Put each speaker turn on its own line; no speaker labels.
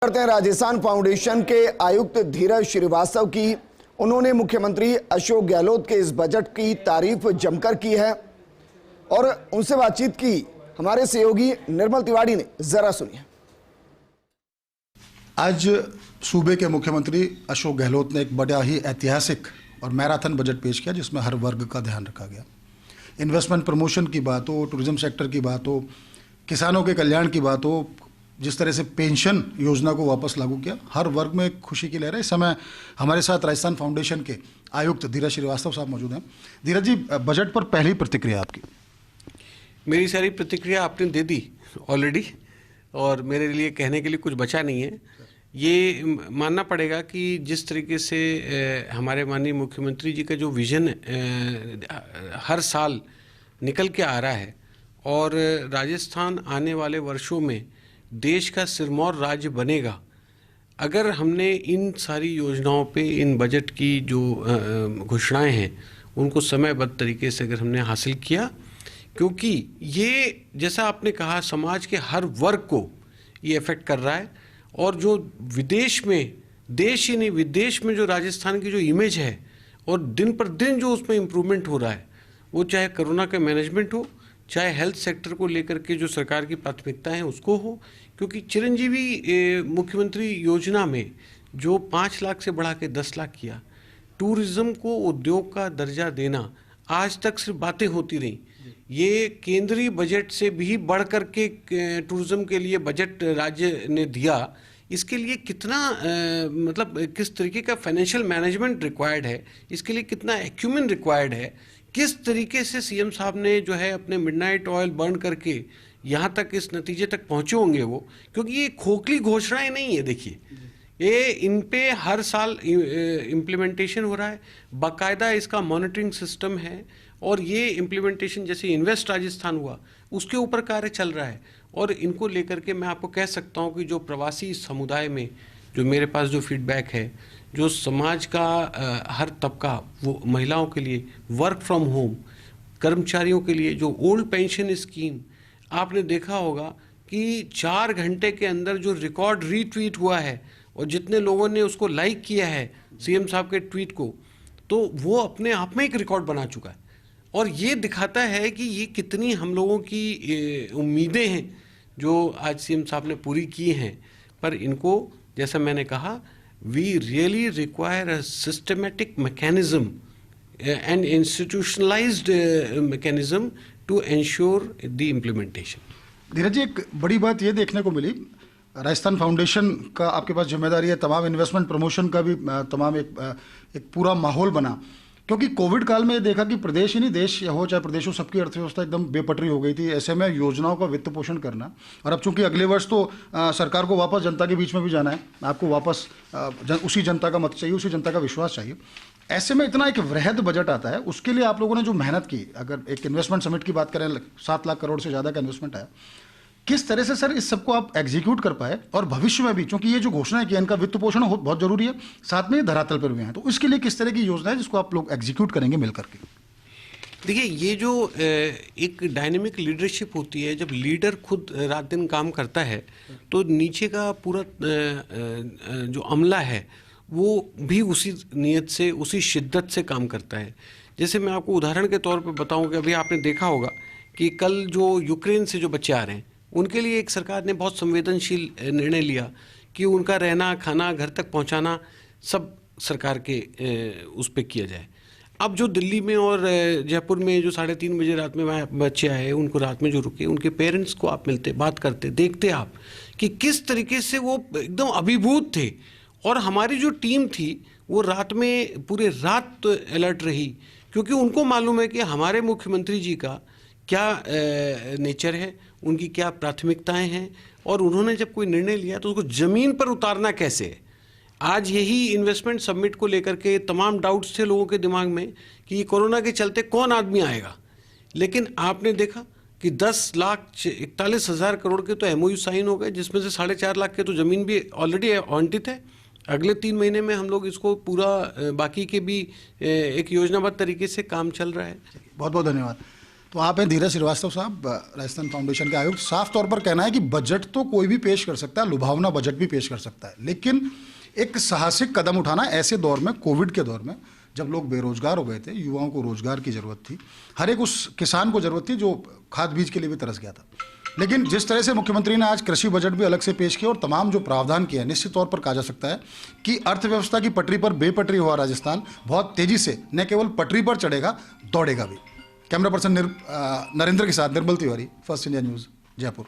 करते हैं राजस्थान फाउंडेशन के आयुक्त धीरज श्रीवास्तव की। उन्होंने मुख्यमंत्री अशोक गहलोत के इस बजट की तारीफ जमकर की है और उनसे बातचीत की हमारे सहयोगी निर्मल तिवारी ने। जरा सुनिए।
आज सूबे के मुख्यमंत्री अशोक गहलोत ने एक बड़ा ही ऐतिहासिक और मैराथन बजट पेश किया जिसमें हर वर्ग का ध्यान रखा गया। इन्वेस्टमेंट प्रमोशन की बात हो, टूरिज्म सेक्टर की बात हो, किसानों के कल्याण की बात हो, जिस तरह से पेंशन योजना को वापस लागू किया, हर वर्ग में खुशी की लहर है। इस समय हमारे साथ राजस्थान फाउंडेशन के आयुक्त धीरज श्रीवास्तव साहब मौजूद हैं। धीरज जी, बजट पर पहली प्रतिक्रिया आपकी।
मेरी सारी प्रतिक्रिया आपने दे दी ऑलरेडी और मेरे लिए कहने के लिए कुछ बचा नहीं है। ये मानना पड़ेगा कि जिस तरीके से हमारे माननीय मुख्यमंत्री जी का जो विजन हर साल निकल के आ रहा है और राजस्थान आने वाले वर्षों में देश का सिरमौर राज्य बनेगा, अगर हमने इन सारी योजनाओं पे, इन बजट की जो घोषणाएं हैं उनको समयबद्ध तरीके से अगर हमने हासिल किया, क्योंकि ये जैसा आपने कहा समाज के हर वर्ग को ये अफेक्ट कर रहा है और जो विदेश में, देश ही नहीं विदेश में जो राजस्थान की जो इमेज है और दिन पर दिन जो उसमें इम्प्रूवमेंट हो रहा है, वो चाहे कोरोना का मैनेजमेंट हो, चाहे हेल्थ सेक्टर को लेकर के जो सरकार की प्राथमिकता है उसको हो, क्योंकि चिरंजीवी मुख्यमंत्री योजना में जो 5 लाख से बढ़ा के 10 लाख किया, टूरिज्म को उद्योग का दर्जा देना, आज तक सिर्फ बातें होती रहीं। ये केंद्रीय बजट से भी बढ़ कर के टूरिज्म के लिए बजट राज्य ने दिया। इसके लिए कितना मतलब किस तरीके का फाइनेंशियल मैनेजमेंट रिक्वायर्ड है, इसके लिए कितना एक्यूमेन रिक्वायर्ड है, किस तरीके से सीएम साहब ने जो है अपने मिडनाइट ऑयल बर्न करके यहाँ तक इस नतीजे तक पहुँचे होंगे वो, क्योंकि ये खोखली घोषणाएं नहीं है। देखिए ये इन पे हर साल इम्प्लीमेंटेशन हो रहा है, बाकायदा इसका मॉनिटरिंग सिस्टम है और ये इम्प्लीमेंटेशन जैसे इन्वेस्ट राजस्थान हुआ उसके ऊपर कार्य चल रहा है। और इनको लेकर के मैं आपको कह सकता हूँ कि जो प्रवासी समुदाय में जो मेरे पास जो फीडबैक है, जो समाज का हर तबका, वो महिलाओं के लिए वर्क फ्रॉम होम, कर्मचारियों के लिए जो ओल्ड पेंशन स्कीम, आपने देखा होगा कि 4 घंटे के अंदर जो रिकॉर्ड रीट्वीट हुआ है और जितने लोगों ने उसको लाइक किया है सीएम साहब के ट्वीट को, तो वो अपने आप में एक रिकॉर्ड बना चुका है। और ये दिखाता है कि ये कितनी हम लोगों की उम्मीदें हैं जो आज सीएम साहब ने पूरी की हैं। पर इनको जैसा मैंने कहा, we really require a systematic mechanism and institutionalized mechanism to ensure the implementation.
धीरज जी, एक बड़ी बात ये देखने को मिली, राजस्थान फाउंडेशन का आपके पास जिम्मेदारी है, तमाम इन्वेस्टमेंट प्रमोशन का भी तमाम एक पूरा माहौल बना, क्योंकि कोविड काल में देखा कि प्रदेश ही नहीं, देश हो चाहे प्रदेश हो, सबकी अर्थव्यवस्था एकदम बेपटरी हो गई थी। ऐसे में योजनाओं का वित्त पोषण करना, और अब चूंकि अगले वर्ष तो सरकार को वापस जनता के बीच में भी जाना है, आपको वापस उसी जनता का मत चाहिए, उसी जनता का विश्वास चाहिए। ऐसे में इतना एक वृहद बजट आता है, उसके लिए आप लोगों ने जो मेहनत की, अगर एक इन्वेस्टमेंट समिट की बात करें, 7 लाख करोड़ से ज़्यादा का इन्वेस्टमेंट आया, किस तरह से सर इस सबको आप एग्जीक्यूट कर पाए, और भविष्य में भी, क्योंकि ये जो घोषणा है कि इनका वित्त पोषण बहुत जरूरी है, साथ में धरातल पर भी हैं, तो इसके लिए किस तरह की योजना है जिसको आप लोग एग्जीक्यूट करेंगे मिल करके?
देखिए, ये जो एक डायनेमिक लीडरशिप होती है, जब लीडर खुद रात दिन काम करता है तो नीचे का पूरा जो अमला है वो भी उसी नीयत से, उसी शिद्दत से काम करता है। जैसे मैं आपको उदाहरण के तौर पर बताऊं कि अभी आपने देखा होगा कि कल जो यूक्रेन से जो बच्चे आ रहे हैं, उनके लिए एक सरकार ने बहुत संवेदनशील निर्णय लिया कि उनका रहना, खाना, घर तक पहुंचाना सब सरकार के उस पर किया जाए। अब जो दिल्ली में और जयपुर में जो 3:30 बजे रात में बच्चे आए, उनको रात में जो रुके, उनके पेरेंट्स को आप मिलते, बात करते, देखते आप कि किस तरीके से वो एकदम अभिभूत थे। और हमारी जो टीम थी वो रात में पूरे रात अलर्ट रही, क्योंकि उनको मालूम है कि हमारे मुख्यमंत्री जी का क्या नेचर है, उनकी क्या प्राथमिकताएं हैं, और उन्होंने जब कोई निर्णय लिया तो उसको ज़मीन पर उतारना कैसे है। आज यही इन्वेस्टमेंट समिट को लेकर के तमाम डाउट्स थे लोगों के दिमाग में कि कोरोना के चलते कौन आदमी आएगा, लेकिन आपने देखा कि 10,41,000 करोड़ के तो एमओयू साइन हो गए, जिसमें से 4.5 लाख के तो ज़मीन भी ऑलरेडी आवंटित है। अगले 3 महीने में हम लोग इसको पूरा बाकी के भी एक योजनाबद्ध तरीके से काम चल रहा है।
बहुत बहुत धन्यवाद। तो आप हैं धीरज श्रीवास्तव साहब, राजस्थान फाउंडेशन के आयुक्त। साफ तौर पर कहना है कि बजट तो कोई भी पेश कर सकता है, लुभावना बजट भी पेश कर सकता है, लेकिन एक साहसिक कदम उठाना ऐसे दौर में, कोविड के दौर में, जब लोग बेरोजगार हो गए थे, युवाओं को रोजगार की जरूरत थी, हर एक उस किसान को जरूरत थी जो खाद बीज के लिए भी तरस गया था। लेकिन जिस तरह से मुख्यमंत्री ने आज कृषि बजट भी अलग से पेश किया और तमाम जो प्रावधान किया है, निश्चित तौर पर कहा जा सकता है कि अर्थव्यवस्था की पटरी पर बेपटरी हुआ राजस्थान बहुत तेजी से न केवल पटरी पर चढ़ेगा, दौड़ेगा भी। कैमरा पर्सन नरेंद्र के साथ Nirmal Tiwari, first India news, Jaipur.